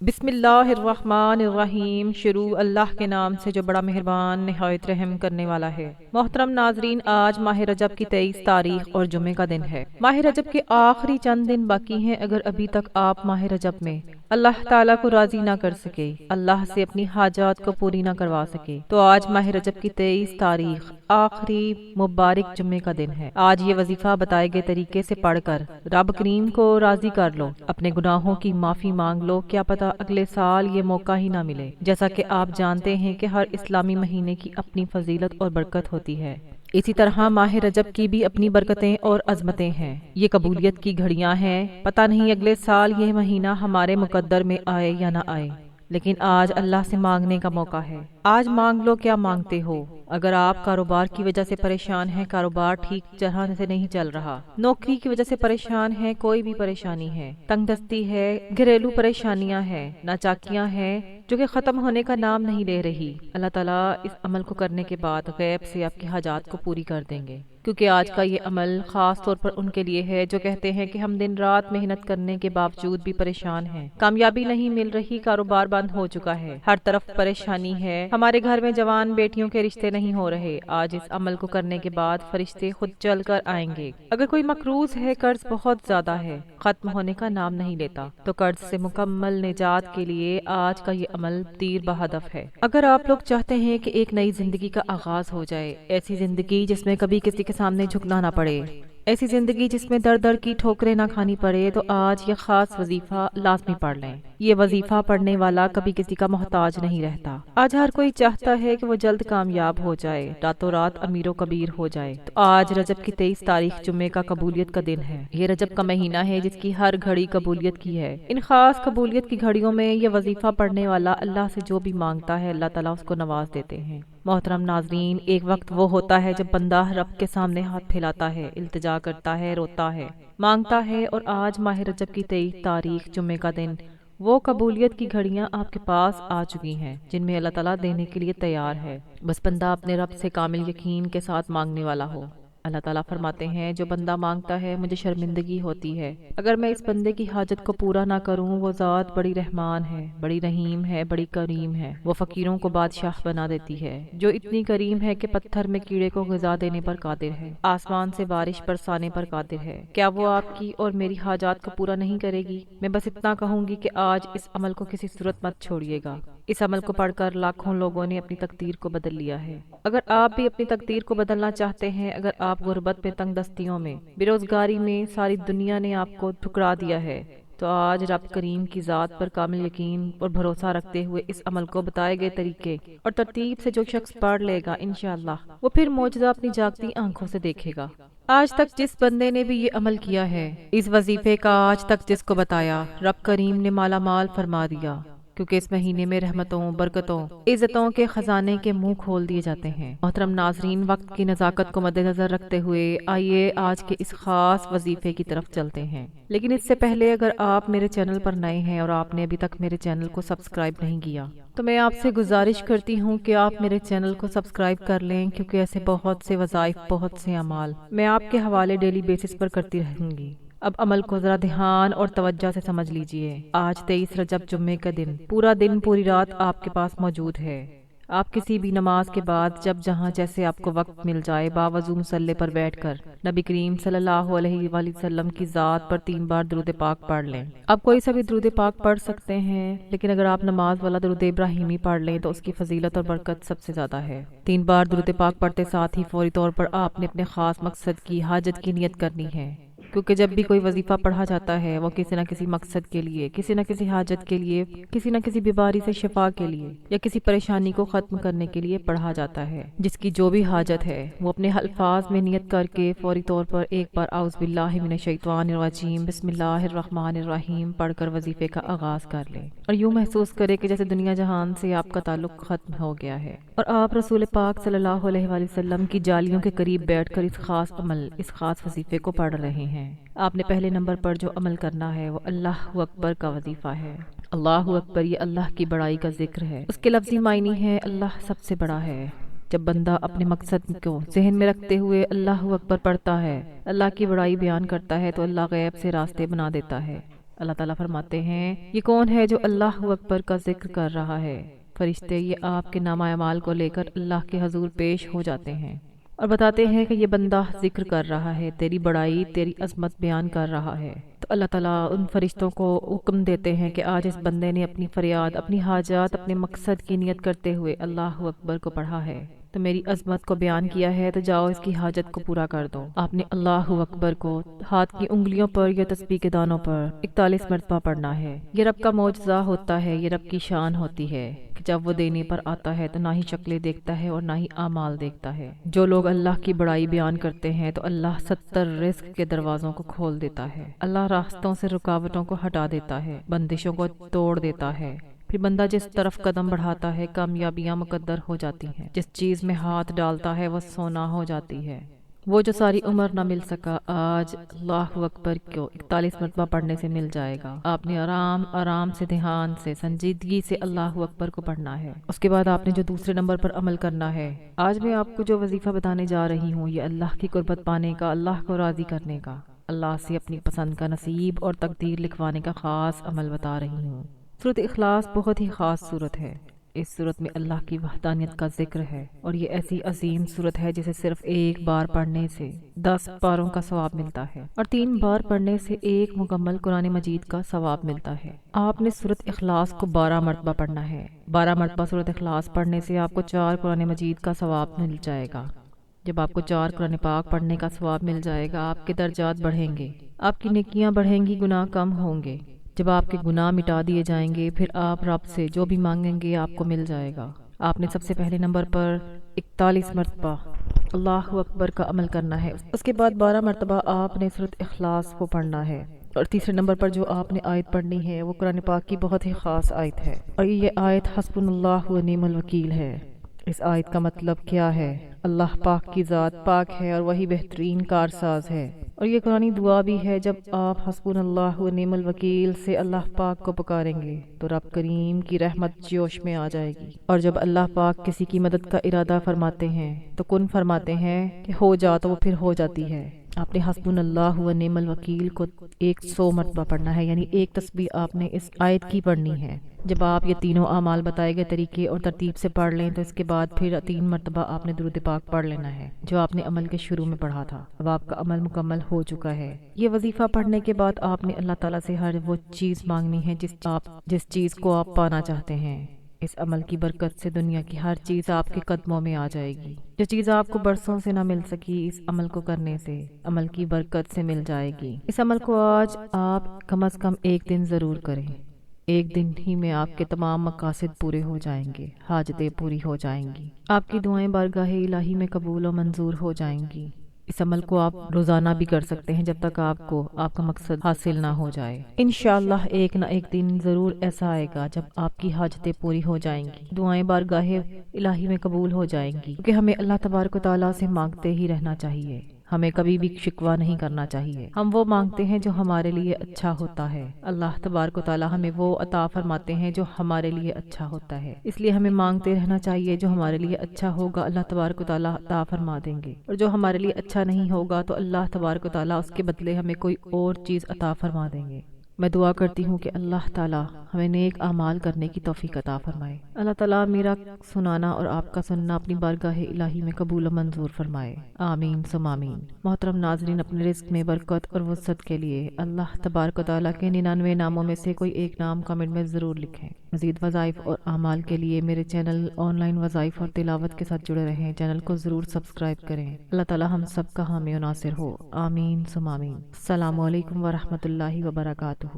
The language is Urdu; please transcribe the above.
بسم اللہ الرحمن الرحیم۔ شروع اللہ کے نام سے جو بڑا مہربان نہایت رحم کرنے والا ہے۔ محترم ناظرین، آج ماہ رجب کی 23 تاریخ اور جمعے کا دن ہے۔ ماہ رجب کے آخری چند دن باقی ہیں۔ اگر ابھی تک آپ ماہ رجب میں اللہ تعالیٰ کو راضی نہ کر سکے، اللہ سے اپنی حاجات کو پوری نہ کروا سکے، تو آج ماہ رجب کی 23 تاریخ آخری مبارک جمعے کا دن ہے۔ آج یہ وظیفہ بتائے گئے طریقے سے پڑھ کر رب کریم کو راضی کر لو، اپنے گناہوں کی معافی مانگ لو، کیا پتہ اگلے سال یہ موقع ہی نہ ملے۔ جیسا کہ آپ جانتے ہیں کہ ہر اسلامی مہینے کی اپنی فضیلت اور برکت ہوتی ہے، اسی طرح ماہ رجب کی بھی اپنی برکتیں اور عظمتیں ہیں۔ یہ قبولیت کی گھڑیاں ہیں، پتہ نہیں اگلے سال یہ مہینہ ہمارے مقدر میں آئے یا نہ آئے، لیکن آج اللہ سے مانگنے کا موقع ہے۔ آج مانگ لو کیا مانگتے ہو۔ اگر آپ کاروبار کی وجہ سے پریشان ہیں، کاروبار ٹھیک طرح سے نہیں چل رہا، نوکری کی وجہ سے پریشان ہیں، کوئی بھی پریشانی ہے، تنگ دستی ہے، گھریلو پریشانیاں ہیں، ناچاکیاں ہیں جو کہ ختم ہونے کا نام نہیں لے رہی، اللہ تعالیٰ اس عمل کو کرنے کے بعد غیب سے آپ کی حاجات کو پوری کر دیں گے، کیونکہ آج کا یہ عمل خاص طور پر ان کے لیے ہے جو کہتے ہیں کہ ہم دن رات محنت کرنے کے باوجود بھی پریشان ہیں، کامیابی نہیں مل رہی، کاروبار بند ہو چکا ہے، ہر طرف پریشانی ہے، ہمارے گھر میں جوان بیٹیوں کے رشتے نہیں ہو رہے۔ آج اس عمل کو کرنے کے بعد فرشتے خود چل کر آئیں گے۔ اگر کوئی مقروض ہے، قرض بہت زیادہ ہے، ختم ہونے کا نام نہیں لیتا، تو قرض سے مکمل نجات کے لیے آج کا یہ عمل تیر بہدف ہے۔ اگر آپ لوگ چاہتے ہیں کہ ایک نئی زندگی کا آغاز ہو جائے، ایسی زندگی جس میں کبھی کسی کے سامنے جھکنا نہ پڑے، ایسی زندگی جس میں در در کی ٹھوکریں نہ کھانی پڑے، تو آج یہ خاص وظیفہ لازمی پڑھ لیں۔ یہ وظیفہ پڑھنے والا کبھی کسی کا محتاج نہیں رہتا۔ آج ہر کوئی چاہتا ہے کہ وہ جلد کامیاب ہو جائے، راتوں رات امیر و کبیر ہو جائے، تو آج رجب کی 23 تاریخ جمعے کا قبولیت کا دن ہے۔ یہ رجب کا مہینہ ہے جس کی ہر گھڑی قبولیت کی ہے۔ ان خاص قبولیت کی گھڑیوں میں یہ وظیفہ پڑھنے والا اللہ سے جو بھی مانگتا ہے، اللہ تعالیٰ اس کو نواز دیتے ہیں۔ محترم ناظرین، ایک وقت وہ ہوتا ہے جب بندہ رب کے سامنے ہاتھ پھیلاتا ہے، التجا کرتا ہے، روتا ہے، مانگتا ہے، اور آج ماہ رجب کی 23 تاریخ جمعے کا دن وہ قبولیت کی گھڑیاں آپ کے پاس آ چکی ہیں جن میں اللہ تعالیٰ دینے کے لیے تیار ہے، بس بندہ اپنے رب سے کامل یقین کے ساتھ مانگنے والا ہو۔ اللہ تعالیٰ فرماتے ہیں، جو بندہ مانگتا ہے مجھے شرمندگی ہوتی ہے اگر میں اس بندے کی حاجت کو پورا نہ کروں، وہ ذات بڑی رحمان ہے، بڑی رحیم ہے، بڑی کریم ہے، وہ فقیروں کو بادشاہ بنا دیتی ہے، جو اتنی کریم ہے کہ پتھر میں کیڑے کو غذا دینے پر قادر ہے، آسمان سے بارش برسانے پر قادر ہے، کیا وہ آپ کی اور میری حاجات کو پورا نہیں کرے گی؟ میں بس اتنا کہوں گی کہ آج اس عمل کو کسی صورت مت چھوڑیے گا۔ اس عمل کو پڑھ کر لاکھوں لوگوں نے اپنی تقدیر کو بدل لیا ہے۔ اگر آپ بھی اپنی تقدیر کو بدلنا چاہتے ہیں، اگر آپ غربت میں، تنگ دستیوں میں، بے روزگاری میں، ساری دنیا نے آپ کو ٹھکرا دیا ہے، تو آج رب کریم کی ذات پر کامل یقین اور بھروسہ رکھتے ہوئے اس عمل کو بتائے گئے طریقے اور ترتیب سے جو شخص پڑھ لے گا، انشاءاللہ وہ پھر معجزہ اپنی جاگتی آنکھوں سے دیکھے گا۔ آج تک جس بندے نے بھی یہ عمل کیا ہے، اس وظیفے کا آج تک جس کو بتایا، رب کریم نے مالا مال فرما دیا، کیونکہ اس مہینے میں رحمتوں، برکتوں، عزتوں کے خزانے کے منہ کھول دیے جاتے ہیں۔ محترم ناظرین، وقت کی نزاکت کو مد نظر رکھتے ہوئے آئیے آج کے اس خاص وظیفے کی طرف چلتے ہیں، لیکن اس سے پہلے اگر آپ میرے چینل پر نئے ہیں اور آپ نے ابھی تک میرے چینل کو سبسکرائب نہیں کیا، تو میں آپ سے گزارش کرتی ہوں کہ آپ میرے چینل کو سبسکرائب کر لیں، کیونکہ ایسے بہت سے وظائف، بہت سے اعمال میں آپ کے حوالے ڈیلی بیسس پر کرتی رہوں گی۔ اب عمل کو ذرا دھیان اور توجہ سے سمجھ لیجئے۔ آج 23 رجب جمعے کا دن، پورا دن، پوری رات آپ کے پاس موجود ہے۔ آپ کسی بھی نماز کے بعد جب جہاں جیسے آپ کو وقت مل جائے، باوضو مصلی پر بیٹھ کر نبی کریم صلی اللہ علیہ وآلہ وسلم کی ذات پر 3 بار درود پاک پڑھ لیں۔ آپ کوئی سا بھی درود پاک پڑھ سکتے ہیں، لیکن اگر آپ نماز والا درود ابراہیمی پڑھ لیں تو اس کی فضیلت اور برکت سب سے زیادہ ہے۔ 3 بار درود پاک پڑھتے ساتھ ہی فوری طور پر آپ نے اپنے خاص مقصد کی حاجت کی نیت کرنی ہے، کیونکہ جب بھی کوئی وظیفہ پڑھا جاتا ہے وہ کسی نہ کسی مقصد کے لیے، کسی نہ کسی حاجت کے لیے، کسی نہ کسی بیماری سے شفا کے لیے یا کسی پریشانی کو ختم کرنے کے لیے پڑھا جاتا ہے۔ جس کی جو بھی حاجت ہے وہ اپنے الفاظ میں نیت کر کے فوری طور پر ایک بار اعوذ باللہ من الشیطان الرجیم بسم اللہ الرحمن الرحیم پڑھ کر وظیفے کا آغاز کر لیں، اور یوں محسوس کرے کہ جیسے دنیا جہان سے آپ کا تعلق ختم ہو گیا ہے، اور آپ رسول پاک صلی اللہ علیہ وآلہ وسلم کی جالیوں کے قریب بیٹھ کر اس خاص عمل، اس خاص وظیفے کو پڑھ رہے ہیں۔ آپ نے پہلے نمبر پر جو عمل کرنا ہے وہ اللہ اکبر کا وظیفہ ہے۔ اللہ اکبر یہ اللہ کی بڑائی کا ذکر ہے، اس کے لفظی معنی ہے اللہ سب سے بڑا ہے۔ جب بندہ اپنے مقصد کو ذہن میں رکھتے ہوئے اللہ اکبر پڑھتا ہے، اللہ کی بڑائی بیان کرتا ہے، تو اللہ غیب سے راستے بنا دیتا ہے۔ اللہ تعالیٰ فرماتے ہیں یہ کون ہے جو اللہ اکبر کا ذکر کر رہا ہے؟ فرشتے یہ آپ کے نامہ اعمال کو لے کر اللہ کے حضور پیش ہو جاتے ہیں اور بتاتے ہیں کہ یہ بندہ ذکر کر رہا ہے، تیری بڑائی، تیری عظمت بیان کر رہا ہے۔ تو اللہ تعالیٰ ان فرشتوں کو حکم دیتے ہیں کہ آج اس بندے نے اپنی فریاد، اپنی حاجات، اپنے مقصد کی نیت کرتے ہوئے اللہ اکبر کو پڑھا ہے، تو میری عظمت کو بیان کیا ہے، تو جاؤ اس کی حاجت کو پورا کر دو۔ آپ نے اللہ اکبر کو ہاتھ کی انگلیوں پر یا تسبیح کے دانوں پر 41 مرتبہ پڑھنا ہے۔ یہ رب کا معجزہ ہوتا ہے، یہ رب کی شان ہوتی ہے کہ جب وہ دینے پر آتا ہے تو نہ ہی شکلیں دیکھتا ہے اور نہ ہی اعمال دیکھتا ہے۔ جو لوگ اللہ کی بڑائی بیان کرتے ہیں تو اللہ 70 رزق کے دروازوں کو کھول دیتا ہے، اللہ راستوں سے رکاوٹوں کو ہٹا دیتا ہے، بندشوں کو توڑ دیتا ہے۔ پھر بندہ جس طرف قدم بڑھاتا ہے کامیابیاں مقدر ہو جاتی ہیں، جس چیز میں ہاتھ ڈالتا ہے وہ سونا ہو جاتی ہے۔ وہ جو ساری عمر نہ مل سکا آج اللہ اکبر کو 41 مرتبہ پڑھنے سے مل جائے گا۔ آپ نے آرام سے، دھیان سے، سنجیدگی سے اللہ اکبر کو پڑھنا ہے۔ اس کے بعد آپ نے جو دوسرے نمبر پر عمل کرنا ہے، آج میں آپ کو جو وظیفہ بتانے جا رہی ہوں یہ اللہ کی قربت پانے کا، اللہ کو راضی کرنے کا، اللہ سے اپنی پسند کا نصیب اور تقدیر لکھوانے کا خاص عمل بتا رہی ہوں۔ سورۃ اخلاص بہت ہی خاص سورت ہے۔ اس سورت میں اللہ کی وحدانیت کا ذکر ہے اور یہ ایسی عظیم سورت ہے جسے صرف ایک بار پڑھنے سے 10 پاروں کا ثواب ملتا ہے اور 3 بار پڑھنے سے ایک مکمل قرآن مجید کا ثواب ملتا ہے۔ آپ نے سورۃ اخلاص کو 12 مرتبہ پڑھنا ہے۔ 12 مرتبہ سورۃ اخلاص پڑھنے سے آپ کو 4 قرآن مجید کا ثواب مل جائے گا۔ جب آپ کو 4 قرآن پاک پڑھنے کا ثواب مل جائے گا، آپ کے درجات بڑھیں گے، آپ کی نیکیاں بڑھیں گی، گناہ کم ہوں گے۔ جب آپ کے گناہ مٹا دیے جائیں گے، پھر آپ رب سے جو بھی مانگیں گے آپ کو مل جائے گا۔ آپ نے سب سے پہلے نمبر پر 41 مرتبہ اللہ اکبر کا عمل کرنا ہے۔ اس کے بعد 12 مرتبہ آپ نے سورۃ اخلاص کو پڑھنا ہے، اور تیسرے نمبر پر جو آپ نے آیت پڑھنی ہے وہ قرآن پاک کی بہت ہی خاص آیت ہے، اور یہ آیت حسبنا اللہ و نعم الوکیل ہے۔ اس آیت کا مطلب کیا ہے؟ اللہ پاک کی ذات پاک ہے اور وہی بہترین کارساز ہے، اور یہ قرآنی دعا بھی ہے۔ جب آپ حسبنا اللہ و نعم الوکیل سے اللہ پاک کو پکاریں گے تو رب کریم کی رحمت جوش میں آ جائے گی، اور جب اللہ پاک کسی کی مدد کا ارادہ فرماتے ہیں تو کن فرماتے ہیں کہ ہو جا، تو وہ پھر ہو جاتی ہے۔ آپ نے حسبنا اللہ و نعم الوکیل کو 100 مرتبہ پڑھنا ہے، یعنی ایک تسبیح آپ نے اس آیت کی پڑھنی ہے۔ جب آپ یہ تینوں اعمال بتائے گئے طریقے اور ترتیب سے پڑھ لیں تو اس کے بعد پھر 3 مرتبہ آپ نے درود پاک پڑھ لینا ہے جو آپ نے عمل کے شروع میں پڑھا تھا۔ اب آپ کا عمل مکمل ہو چکا ہے۔ یہ وظیفہ پڑھنے کے بعد آپ نے اللہ تعالیٰ سے ہر وہ چیز مانگنی ہے جس چیز کو آپ پانا چاہتے ہیں۔ اس عمل کی برکت سے دنیا کی ہر چیز آپ کے قدموں میں آ جائے گی۔ جو چیز آپ کو برسوں سے نہ مل سکی، اس عمل کو کرنے سے، عمل کی برکت سے مل جائے گی۔ اس عمل کو آج آپ کم از کم ایک دن ضرور کریں۔ ایک دن ہی میں آپ کے تمام مقاصد پورے ہو جائیں گے، حاجتیں پوری ہو جائیں گی، آپ کی دعائیں بارگاہ الہی میں قبول و منظور ہو جائیں گی۔ اس عمل کو آپ روزانہ بھی کر سکتے ہیں جب تک آپ کو آپ کا مقصد حاصل نہ ہو جائے۔ انشاءاللہ ایک نہ ایک دن ضرور ایسا آئے گا جب آپ کی حاجتیں پوری ہو جائیں گی، دعائیں بارگاہ الہی میں قبول ہو جائیں گی، کیونکہ ہمیں اللہ تبارک و تعالیٰ سے مانگتے ہی رہنا چاہیے۔ ہمیں کبھی بھی شکوہ نہیں کرنا چاہیے۔ ہم وہ مانگتے ہیں جو ہمارے لیے اچھا ہوتا ہے، اللہ تبارک و تعالیٰ ہمیں وہ عطا فرماتے ہیں جو ہمارے لیے اچھا ہوتا ہے، اس لیے ہمیں مانگتے رہنا چاہیے۔ جو ہمارے لیے اچھا ہوگا اللہ تبارک و تعالیٰ عطا فرما دیں گے، اور جو ہمارے لیے اچھا نہیں ہوگا تو اللہ تبارک و تعالیٰ اس کے بدلے ہمیں کوئی اور چیز عطا فرما دیں گے۔ میں دعا کرتی ہوں کہ اللہ تعالیٰ ہمیں نیک اعمال کرنے کی توفیق عطا فرمائے۔ اللہ تعالیٰ میرا سنانا اور آپ کا سننا اپنی بارگاہ الہی میں قبول و منظور فرمائے، آمین ثم آمین۔ محترم ناظرین، اپنے رزق میں برکت اور وسعت کے لیے اللہ تبارک و تعالیٰ کے 99 ناموں میں سے کوئی ایک نام کمنٹ میں ضرور لکھیں۔ مزید وظائف اور اعمال کے لیے میرے چینل آن لائن وظائف اور تلاوت کے ساتھ جڑے رہیں۔ چینل کو ضرور سبسکرائب کریں۔ اللہ تعالیٰ ہم سب کا حامی و ناصر ہو، آمین ثم آمین۔ السلام علیکم ورحمۃ اللہ وبرکاتہ۔